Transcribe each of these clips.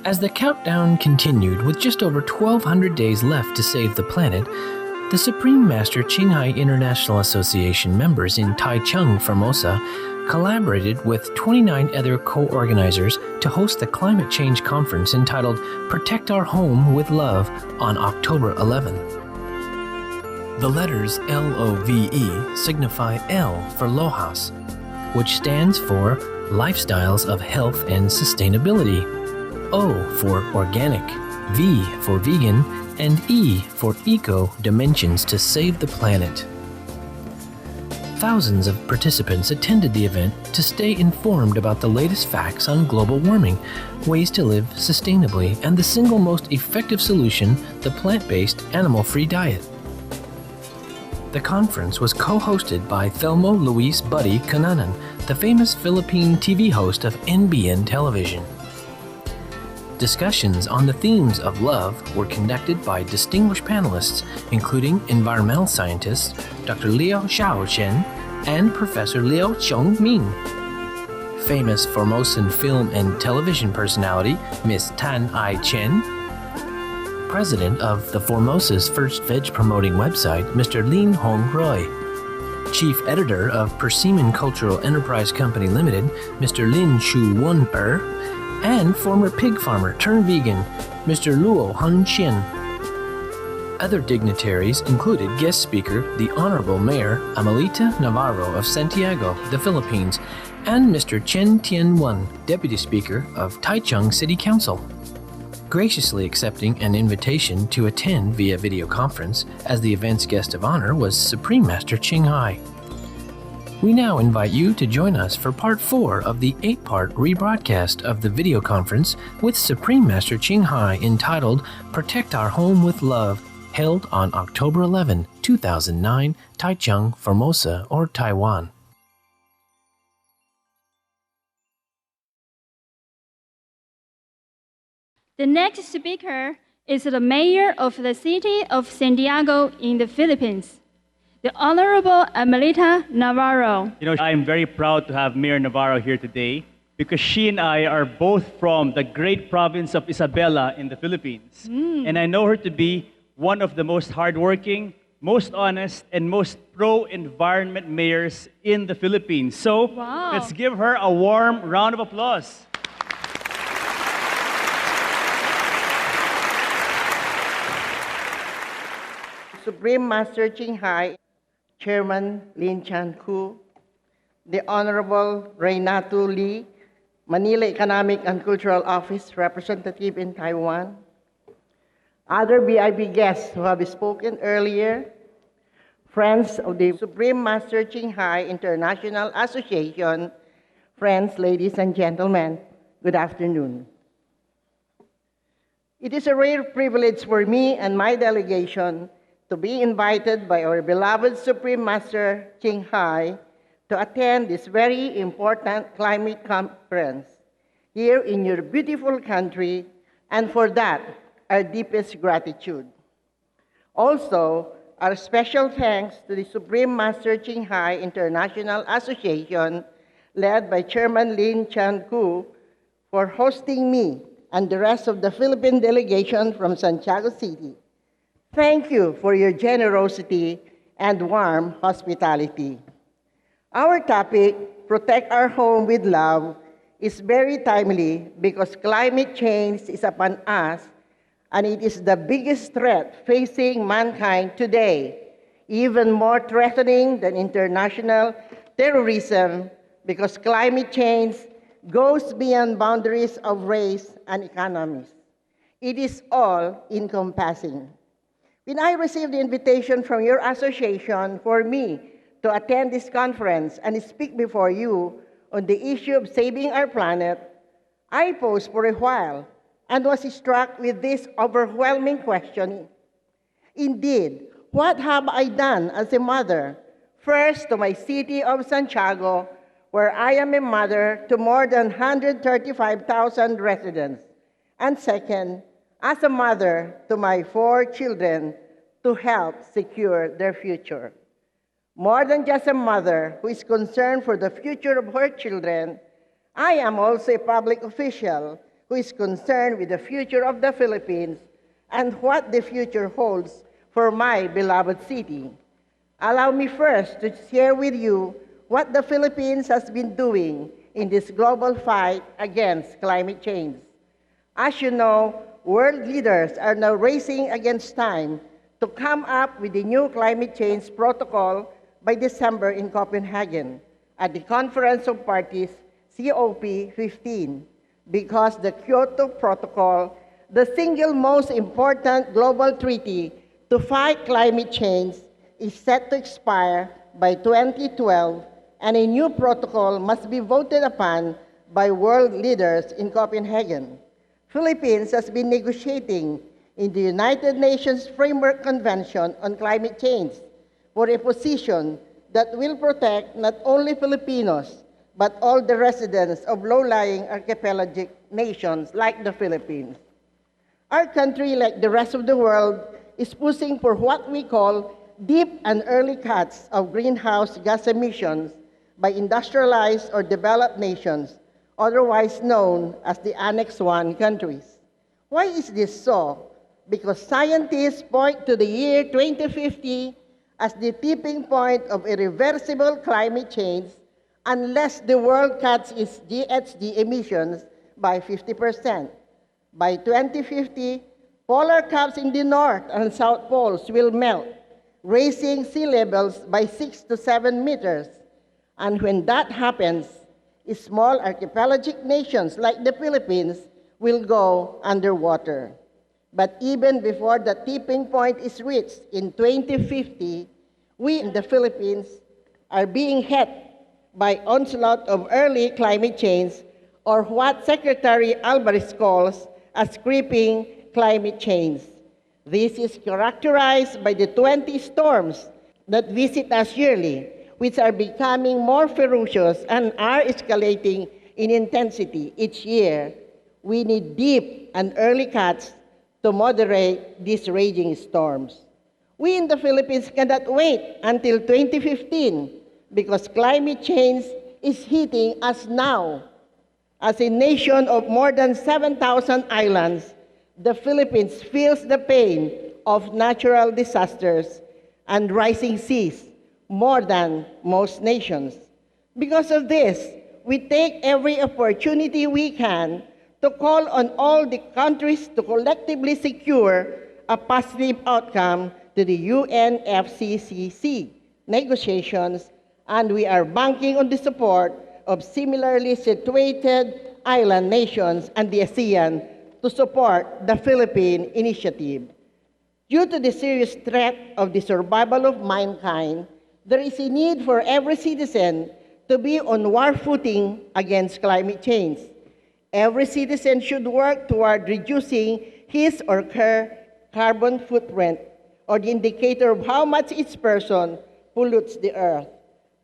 As the countdown continued with just over 1,200 days left to save the planet, the Supreme Master Qinghai International Association members in Taichung, Formosa, collaborated with 29 other co-organizers to host the climate change conference entitled Protect Our Home with Love on October 11. The letters LOVE signify L for LOHAS, which stands for Lifestyles of Health and Sustainability, O for Organic, V for Vegan, and E for Eco Dimensions to Save the Planet. Thousands of participants attended the event to stay informed about the latest facts on global warming, ways to live sustainably, and the single most effective solution, the plant-based, animal-free diet. The conference was co-hosted by Thelmo Luis Buddy Kananan, the famous Philippine TV host of NBN television. Discussions on the themes of love were conducted by distinguished panelists, including environmental scientist Dr. Liu Xiaochen and Professor Liu Qiongming, famous Formosan film and television personality Miss Tan Ai Chen, president of the Formosa's first veg-promoting website, Mr. Lin Hong Roy, chief editor of Persimmon Cultural Enterprise Company Limited, Mr. Lin Chu Won-er, and former pig farmer turned vegan, Mr. Luo Han Qian. Other dignitaries included guest speaker, the Honorable Mayor Amelita Navarro of Santiago, the Philippines, and Mr. Chen Tian-wan, Deputy Speaker of Taichung City Council. Graciously accepting an invitation to attend via video conference as the event's guest of honor was Supreme Master Qinghai. We now invite you to join us for Part 4 of the 8-part rebroadcast of the video conference with Supreme Master Qinghai entitled Protect Our Home with Love, held on October 11, 2009, Taichung, Formosa, or Taiwan. The next speaker is the mayor of the city of Santiago in the Philippines, the Honorable Amelita Navarro. I'm very proud to have Mayor Navarro here today because she and I are both from the great province of Isabela in the Philippines. And I know her to be one of the most hardworking, most honest, and most pro-environment mayors in the Philippines. So let's give her a warm round of applause. Supreme Master Qinghai, Chairman Lin Chan-ku, the Honorable Reynatu Lee, Manila Economic and Cultural Office Representative in Taiwan, other VIP guests who have spoken earlier, friends of the Supreme Master Qinghai International Association, friends, ladies and gentlemen, good afternoon. It is a rare privilege for me and my delegation to be invited by our beloved Supreme Master Qinghai to attend this very important climate conference here in your beautiful country, and for that, our deepest gratitude. Also, our special thanks to the Supreme Master Qinghai International Association, led by Chairman Lin Chan-ku, for hosting me and the rest of the Philippine delegation from Santiago City. Thank you for your generosity and warm hospitality. Our topic, Protect Our Home with Love, is very timely because climate change is upon us, and it is the biggest threat facing mankind today, even more threatening than international terrorism, because climate change goes beyond boundaries of race and economies. It is all-encompassing. When I received the invitation from your association for me to attend this conference and speak before you on the issue of saving our planet, I paused for a while and was struck with this overwhelming question. Indeed, what have I done as a mother? First, to my city of Santiago, where I am a mother to more than 135,000 residents. And second, as a mother to my 4 children to help secure their future. More than just a mother who is concerned for the future of her children, I am also a public official who who is concerned with the future of the Philippines and what the future holds for my beloved city. Allow me first to share with you what the Philippines has been doing in this global fight against climate change. As you know, world leaders are now racing against time to come up with a new climate change protocol by December in Copenhagen at the Conference of Parties, COP15, because the Kyoto Protocol, the single most important global treaty to fight climate change, is set to expire by 2012, and a new protocol must be voted upon by world leaders in Copenhagen. Philippines has been negotiating in the United Nations Framework Convention on Climate Change for a position that will protect not only Filipinos, but all the residents of low-lying archipelagic nations like the Philippines. Our country, like the rest of the world, is pushing for what we call deep and early cuts of greenhouse gas emissions by industrialized or developed nations, otherwise known as the Annex I countries. Why is this so? Because scientists point to the year 2050 as the tipping point of irreversible climate change unless the world cuts its GHG emissions by 50%. By 2050, polar caps in the North and South Poles will melt, raising sea levels by 6 to 7 meters. And when that happens, small archipelagic nations like the Philippines will go underwater. But even before the tipping point is reached in 2050, we in the Philippines are being hit by onslaught of early climate change, or what Secretary Alvarez calls as creeping climate change. This is characterized by the 20 storms that visit us yearly, which are becoming more ferocious and are escalating in intensity each year. We need deep and early cuts to moderate these raging storms. We in the Philippines cannot wait until 2015 because climate change is hitting us now. As a nation of more than 7,000 islands, the Philippines feels the pain of natural disasters and rising seas more than most nations. Because of this, we take every opportunity we can to call on all the countries to collectively secure a positive outcome to the UNFCCC negotiations, and we are banking on the support of similarly situated island nations and the ASEAN to support the Philippine initiative. Due to the serious threat of the survival of mankind, there is a need for every citizen to be on war footing against climate change. Every citizen should work toward reducing his or her carbon footprint, or the indicator of how much each person pollutes the earth.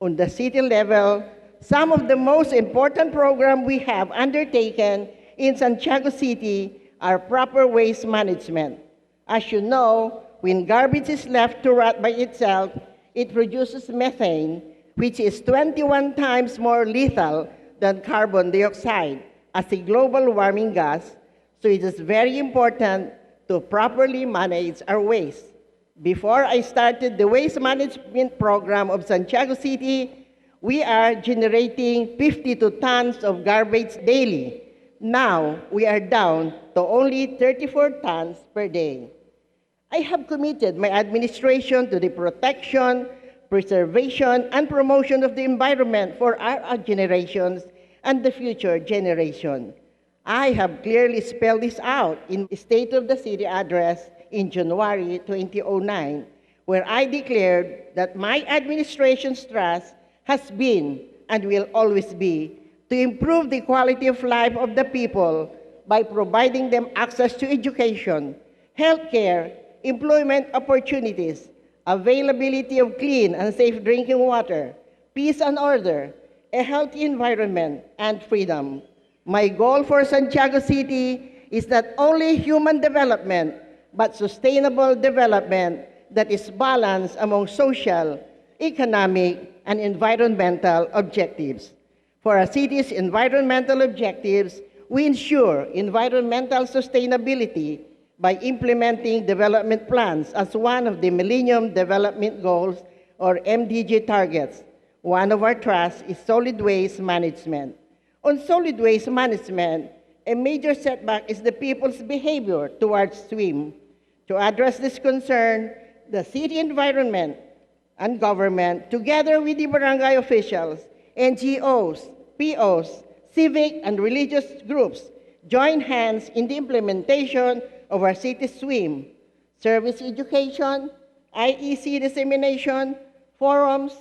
On the city level, some of the most important programs we have undertaken in Santiago City are proper waste management. As you know, when garbage is left to rot by itself, it produces methane, which is 21 times more lethal than carbon dioxide as a global warming gas, so it is very important to properly manage our waste. Before I started the waste management program of Santiago City, we are generating 52 tons of garbage daily. Now, we are down to only 34 tons per day. I have committed my administration to the protection, preservation, and promotion of the environment for our generations and the future generation. I have clearly spelled this out in the State of the City address in January 2009, where I declared that my administration's trust has been and will always be to improve the quality of life of the people by providing them access to education, healthcare, employment opportunities, availability of clean and safe drinking water, peace and order, a healthy environment, and freedom. My goal for Santiago City is not only human development, but sustainable development that is balanced among social, economic, and environmental objectives. For our city's environmental objectives, we ensure environmental sustainability by implementing development plans as one of the Millennium Development Goals, or MDG targets. One of our trusts is solid waste management. On solid waste management, a major setback is the people's behavior towards swim. To address this concern, the city environment and government, together with the barangay officials, NGOs, POs, civic and religious groups, join hands in the implementation of our city swim, service education, IEC dissemination, forums,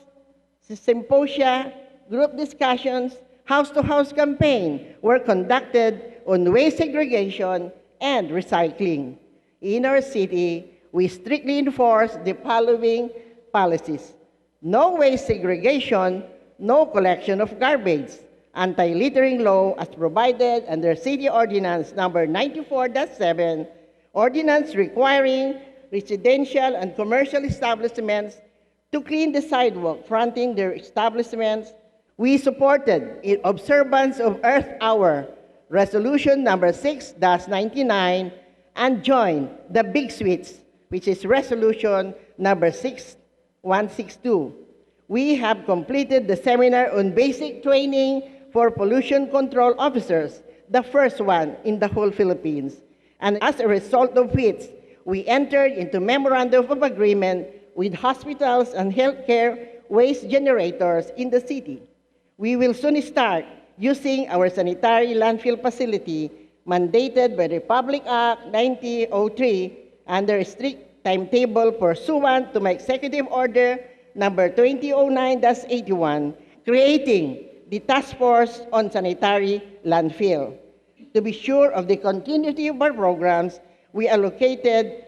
symposia, group discussions, house-to-house campaign were conducted on waste segregation and recycling. In our city, we strictly enforce the following policies: no waste segregation, no collection of garbage, anti-littering law as provided under City Ordinance number 94-7, ordinance requiring residential and commercial establishments to clean the sidewalk fronting their establishments. We supported in observance of Earth Hour, Resolution number 6-99, and joined the Big Switch, which is Resolution number 6162. We have completed the seminar on basic training for pollution control officers, the first one in the whole Philippines. And as a result of which, we entered into memorandum of agreement with hospitals and healthcare waste generators in the city. We will soon start using our sanitary landfill facility mandated by Republic Act 9003 under a strict timetable pursuant to my Executive Order number 2009-81, creating the Task Force on Sanitary Landfill. To be sure of the continuity of our programs, we allocated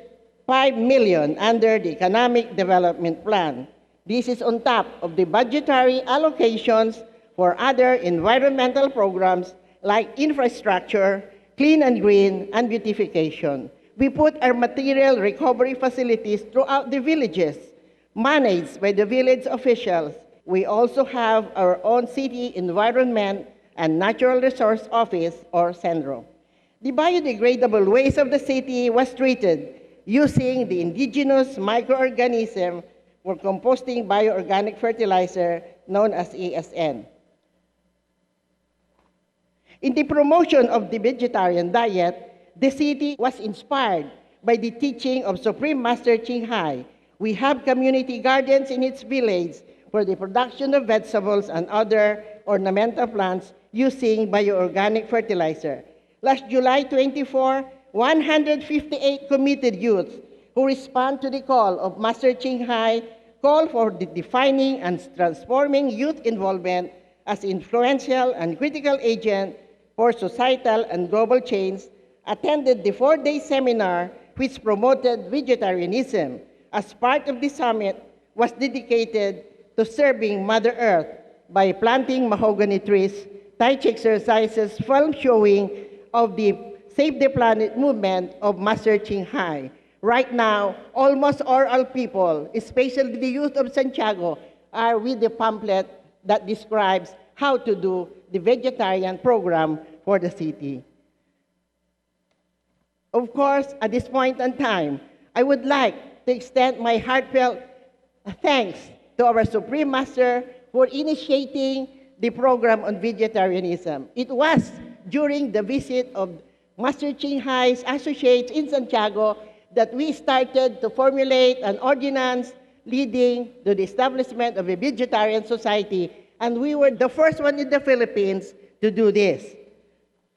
$5 million under the Economic Development Plan. This is on top of the budgetary allocations for other environmental programs like infrastructure, clean and green, and beautification. We put our material recovery facilities throughout the villages, managed by the village officials. We also have our own city environment and natural resource office, or CENRO. The biodegradable waste of the city was treated using the indigenous microorganism for composting bioorganic fertilizer known as ASN. In the promotion of the vegetarian diet, the city was inspired by the teaching of Supreme Master Ching Hai. We have community gardens in its village for the production of vegetables and other ornamental plants using bioorganic fertilizer. Last July 24, 158 committed youths who respond to the call of Master Ching Hai call for the defining and transforming youth involvement as influential and critical agent for societal and global change, attended the 4-day seminar which promoted vegetarianism. As part of the summit was dedicated to serving Mother Earth by planting mahogany trees, Tai Chi exercises, film showing of the Save the Planet movement of Master Ching Hai. Right now, almost all people, especially the youth of Santiago, are with the pamphlet that describes how to do the vegetarian program for the city. Of course, at this point in time, I would like to extend my heartfelt thanks to our Supreme Master for initiating the program on vegetarianism. It was during the visit of Master Ching Hai's associates in Santiago that we started to formulate an ordinance leading to the establishment of a vegetarian society, and we were the first one in the Philippines to do this.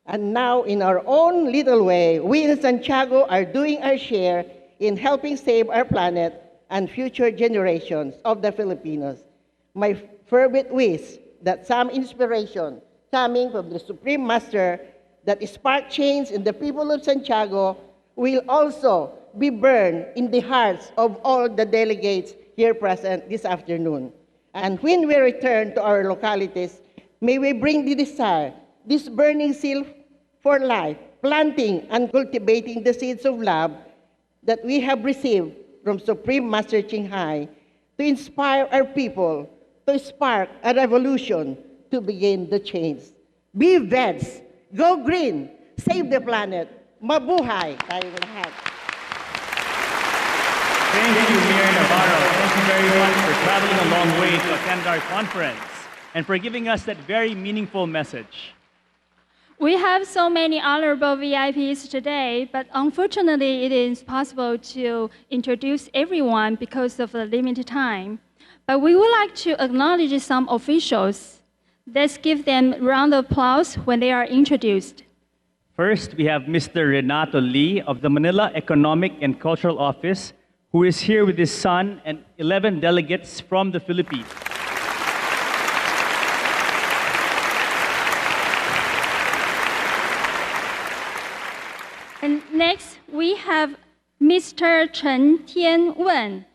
And now, in our own little way, we in Santiago are doing our share in helping save our planet and future generations of the Filipinos. My fervent wish that some inspiration coming from the Supreme Master that spark change in the people of Santiago will also be burned in the hearts of all the delegates here present this afternoon. And when we return to our localities, may we bring the desire, this burning zeal for life, planting and cultivating the seeds of love that we have received from Supreme Master Ching Hai to inspire our people, to spark a revolution to begin the change. Be vets, Go green. Save the planet. Mabuhay tayong lahat. Thank you, Mayor Navarro. Thank you very much for traveling a long way to attend our conference and for giving us that very meaningful message. We have so many honorable VIPs today, but unfortunately, it is possible to introduce everyone because of the limited time. But we would like to acknowledge some officials. Let's give them a round of applause when they are introduced. First, we have Mr. Renato Lee of the Manila Economic and Cultural Office, who is here with his son and 11 delegates from the Philippines. And next, we have Mr. Chen Tianwen,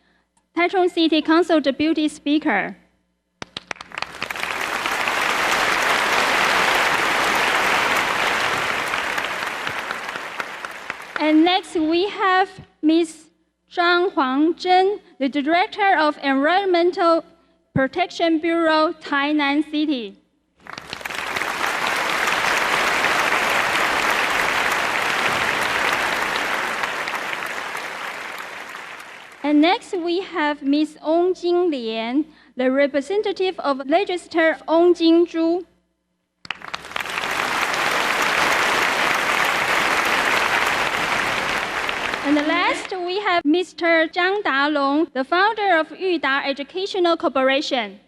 Taichung City Council Deputy Speaker. And next, we have Ms. Zhang Huangzhen, the Director of Environmental Protection Bureau, Tainan City. And next, we have Ms. Ong Jinglian, the representative of Legislator Ong Jinzhu. And last, we have Mr. Zhang Dalong, the founder of Yuda Educational Corporation.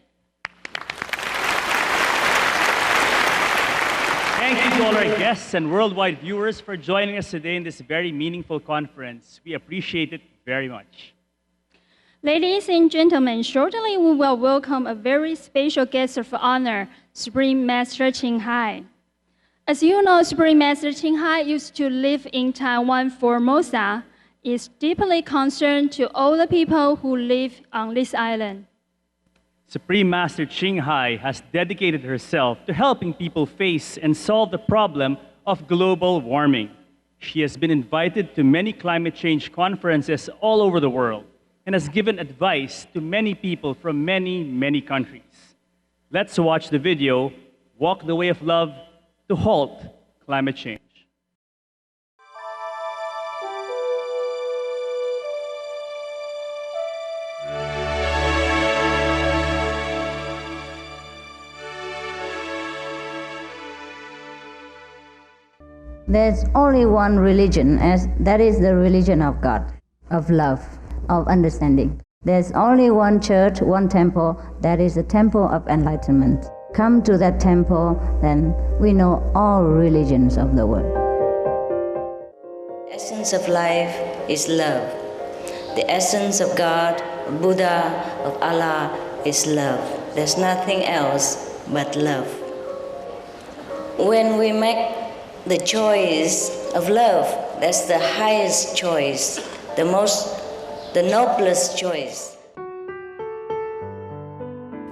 Thank you to all our guests and worldwide viewers for joining us today in this very meaningful conference. We appreciate it very much. Ladies and gentlemen, shortly we will welcome a very special guest of honor, Supreme Master Ching Hai. As you know, Supreme Master Ching Hai used to live in Taiwan, Formosa, is deeply concerned to all the people who live on this island. Supreme Master Ching Hai has dedicated herself to helping people face and solve the problem of global warming. She has been invited to many climate change conferences all over the world and has given advice to many people from many, many countries. Let's watch the video, Walk the Way of Love to Halt Climate Change. There's only one religion, that is the religion of God, of love, of understanding. There's only one church, one temple, that is the temple of enlightenment. Come to that temple, then we know all religions of the world. The essence of life is love. The essence of God, of Buddha, of Allah is love. There's nothing else but love. When we make the choice of love, that's the highest choice, the noblest choice.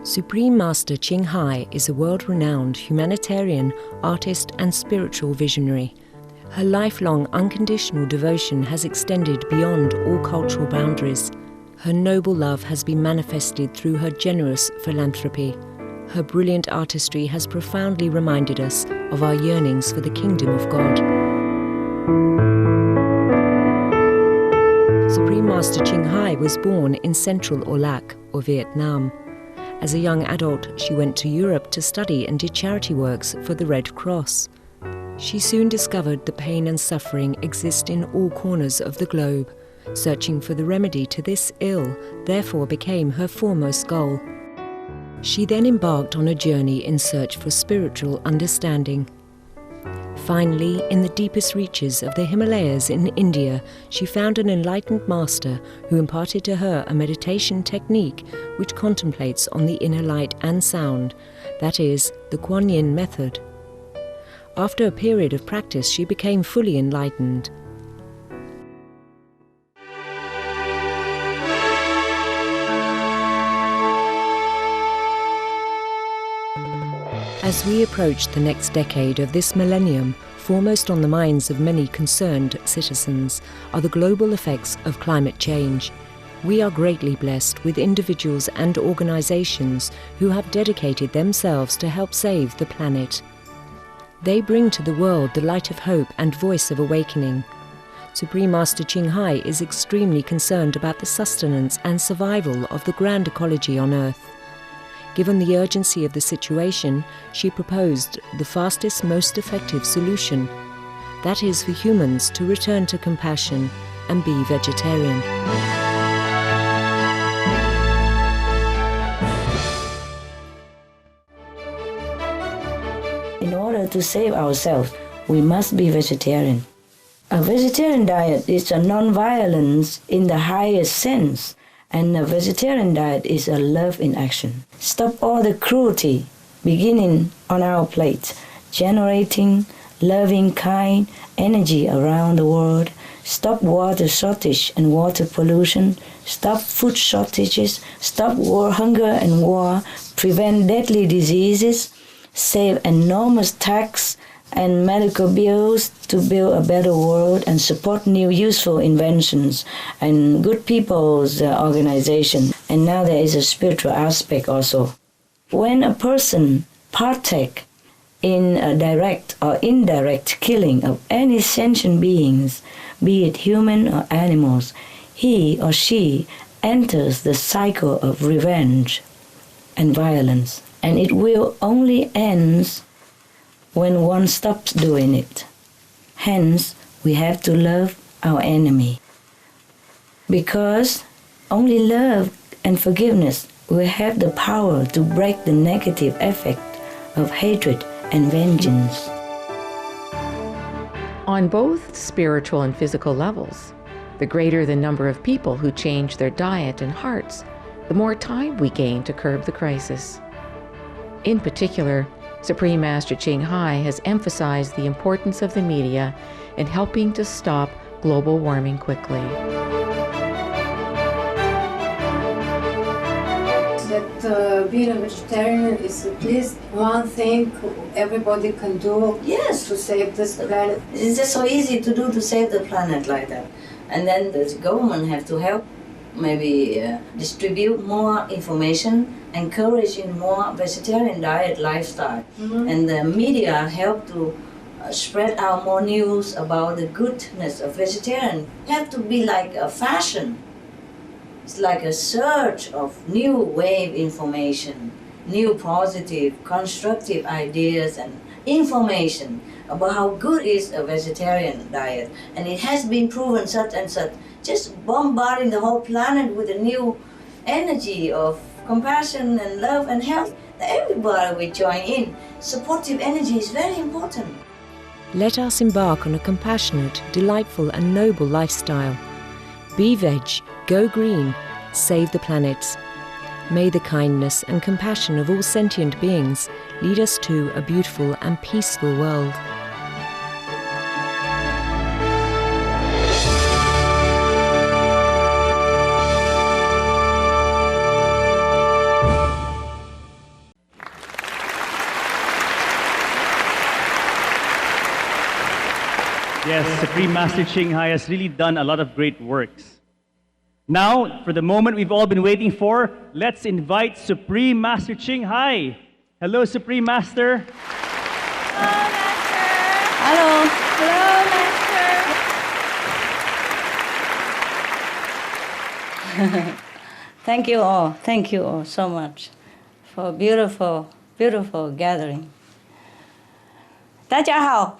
Supreme Master Ching Hai is a world-renowned humanitarian, artist and spiritual visionary. Her lifelong unconditional devotion has extended beyond all cultural boundaries. Her noble love has been manifested through her generous philanthropy. Her brilliant artistry has profoundly reminded us of our yearnings for the kingdom of God. Supreme Master Ching Hai was born in Central Ô Lạc, or Vietnam. As a young adult, she went to Europe to study and did charity works for the Red Cross. She soon discovered the pain and suffering exist in all corners of the globe. Searching for the remedy to this ill, therefore, became her foremost goal. She then embarked on a journey in search for spiritual understanding. Finally, in the deepest reaches of the Himalayas in India, she found an enlightened master who imparted to her a meditation technique which contemplates on the inner light and sound, that is, the Kuan Yin method. After a period of practice, she became fully enlightened. As we approach the next decade of this millennium, foremost on the minds of many concerned citizens are the global effects of climate change. We are greatly blessed with individuals and organizations who have dedicated themselves to help save the planet. They bring to the world the light of hope and voice of awakening. Supreme Master Ching Hai is extremely concerned about the sustenance and survival of the grand ecology on Earth. Given the urgency of the situation, she proposed the fastest, most effective solution. That is for humans to return to compassion and be vegetarian. In order to save ourselves, we must be vegetarian. A vegetarian diet is a non-violence in the highest sense, and a vegetarian diet is a love in action. Stop all the cruelty beginning on our plate, generating loving, kind energy around the world. Stop water shortage and water pollution. Stop food shortages. Stop hunger and war. Prevent deadly diseases. Save enormous tax and medical bills to build a better world and support new useful inventions and good people's organization. And now there is a spiritual aspect also. When a person partake in a direct or indirect killing of any sentient beings, be it human or animals, he or she enters the cycle of revenge and violence. And it will only end when one stops doing it. Hence, we have to love our enemy. Because only love and forgiveness will have the power to break the negative effect of hatred and vengeance. On both spiritual and physical levels, the greater the number of people who change their diet and hearts, the more time we gain to curb the crisis. In particular, Supreme Master Ching Hai has emphasized the importance of the media in helping to stop global warming quickly. That being a vegetarian is at least one thing everybody can do, yes, to save this planet. It's just so easy to do to save the planet like that. And then the government have to help, maybe distribute more information, encouraging more vegetarian diet lifestyle. And the media help to spread out more news about the goodness of vegetarian. It have to be like a fashion. It's like a search of new wave information, new positive, constructive ideas and information about how good is a vegetarian diet. And it has been proven such and such, just bombarding the whole planet with a new energy of compassion and love and health. Everybody will join in. Supportive energy is very important. Let us embark on a compassionate, delightful and noble lifestyle. Be veg, go green, save the planet. May the kindness and compassion of all sentient beings lead us to a beautiful and peaceful world. Yes, Supreme Master Ching Hai has really done a lot of great works. Now, for the moment we've all been waiting for, let's invite Supreme Master Ching Hai. Hello, Supreme Master. Hello, Master. Hello. Hello, Master. Thank you all so much for a beautiful, beautiful gathering. 大家好。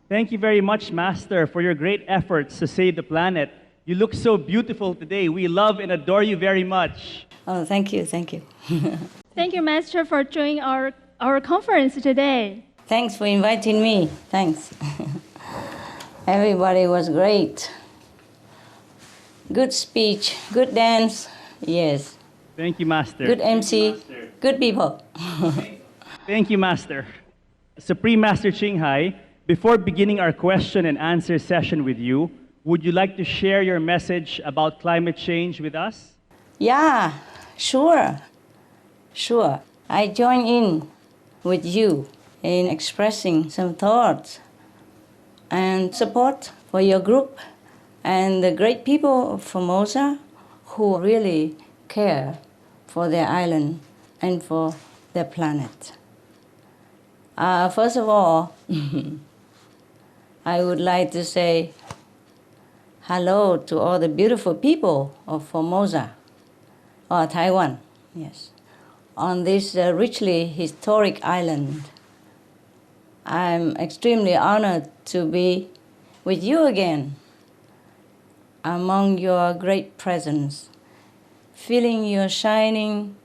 Thank you very much, Master, for your great efforts to save the planet. You look so beautiful today. We love and adore you very much. Oh, thank you, thank you. Thank you, Master, for joining our conference today. Thanks for inviting me. Thanks. Everybody was great. Good speech, good dance. Yes. Thank you, Master. Good MC, good people. Thank you, Master. Supreme Master Ching Hai, before beginning our question and answer session with you, would you like to share your message about climate change with us? Yeah, sure. I join in with you in expressing some thoughts and support for your group and the great people of Formosa who really care for their island and for their planet. First of all, I would like to say hello to all the beautiful people of Formosa, or Taiwan, yes, on this richly historic island. I'm extremely honored to be with you again among your great presence, feeling your shining,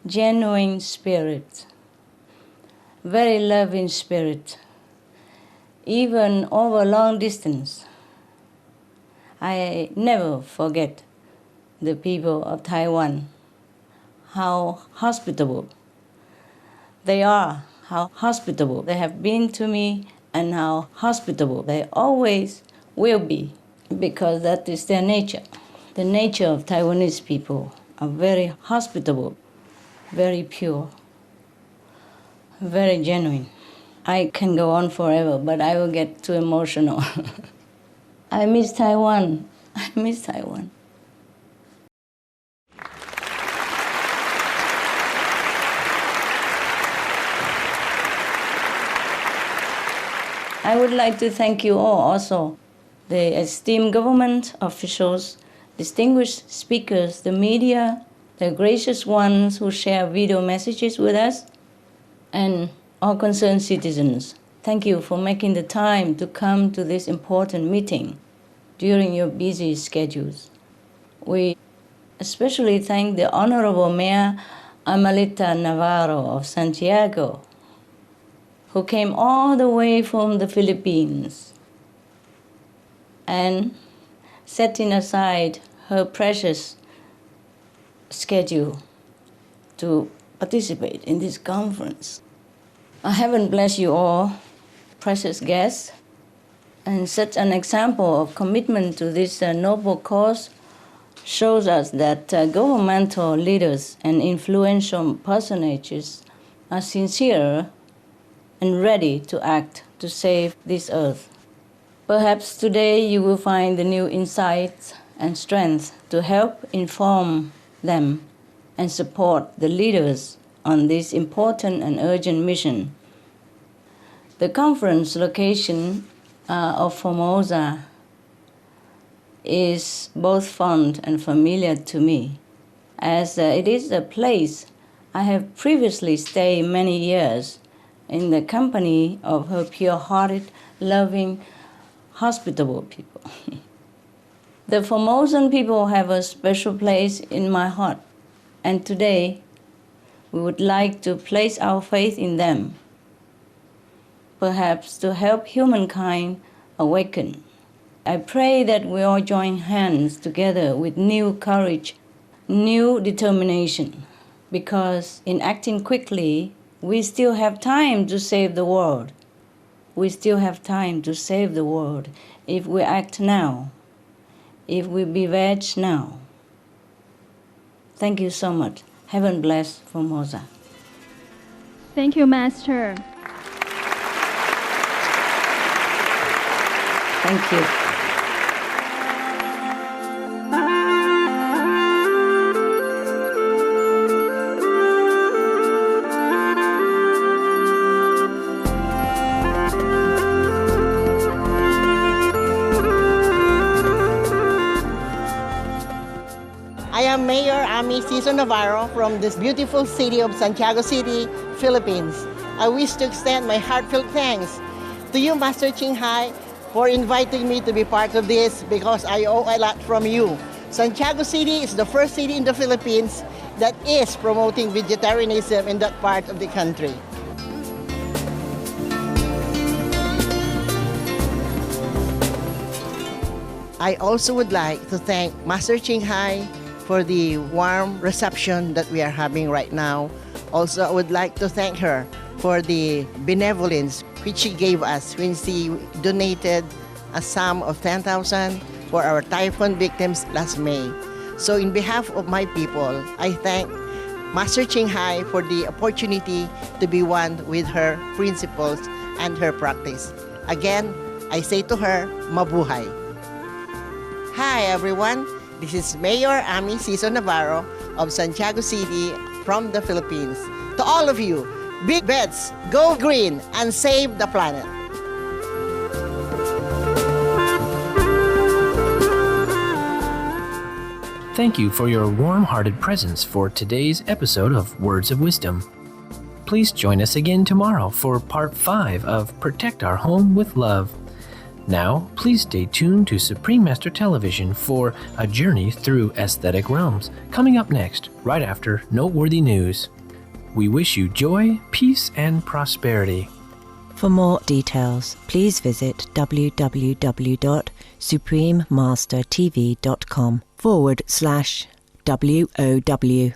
genuine spirit, very loving spirit, even over long distance. I never forget the people of Taiwan, how hospitable they are, how hospitable they have been to me, and how hospitable they always will be, because that is their nature. The nature of Taiwanese people are very hospitable, very pure, very genuine. I can go on forever, but I will get too emotional. I miss Taiwan. I miss Taiwan. I would like to thank you all also, the esteemed government officials, distinguished speakers, the media, the gracious ones who share video messages with us, and all concerned citizens. Thank you for making the time to come to this important meeting during your busy schedules. We especially thank the Honorable Mayor Amalita Navarro of Santiago, who came all the way from the Philippines and setting aside her precious schedule to participate in this conference. Heaven bless you all, precious guests, and such an example of commitment to this noble cause shows us that governmental leaders and influential personages are sincere and ready to act to save this earth. Perhaps today you will find the new insights and strength to help inform them and support the leaders on this important and urgent mission. The conference location of Formosa is both fond and familiar to me, as it is a place I have previously stayed many years in the company of her pure-hearted, loving, hospitable people. The Formosan people have a special place in my heart, and today we would like to place our faith in them, perhaps to help humankind awaken. I pray that we all join hands together with new courage, new determination, because in acting quickly, we still have time to save the world. We still have time to save the world if we act now, if we bewitch now. Thank you so much. Heaven bless Formosa. Thank you, Master. Thank you. I am Mayor Ami Cesar Navarro from this beautiful city of Santiago City, Philippines. I wish to extend my heartfelt thanks to you, Master Ching Hai, for inviting me to be part of this, because I owe a lot from you. Santiago City is the first city in the Philippines that is promoting vegetarianism in that part of the country. I also would like to thank Master Ching Hai for the warm reception that we are having right now. Also, I would like to thank her for the benevolence which she gave us when she donated a sum of 10,000 for our typhoon victims last May. So in behalf of my people, I thank Master Ching Hai for the opportunity to be one with her principles and her practice. Again, I say to her, mabuhay. Hi everyone, This is Mayor Ami Ciso Navarro of Santiago City from the Philippines. To all of you, big bets, go green, and save the planet. Thank you for your warm-hearted presence for today's episode of Words of Wisdom. Please join us again tomorrow for Part 5 of Protect Our Home with Love. Now, please stay tuned to Supreme Master Television for a journey through aesthetic realms, coming up next, right after Noteworthy News. We wish you joy, peace, and prosperity. For more details, please visit www.suprememastertv.com/WOW.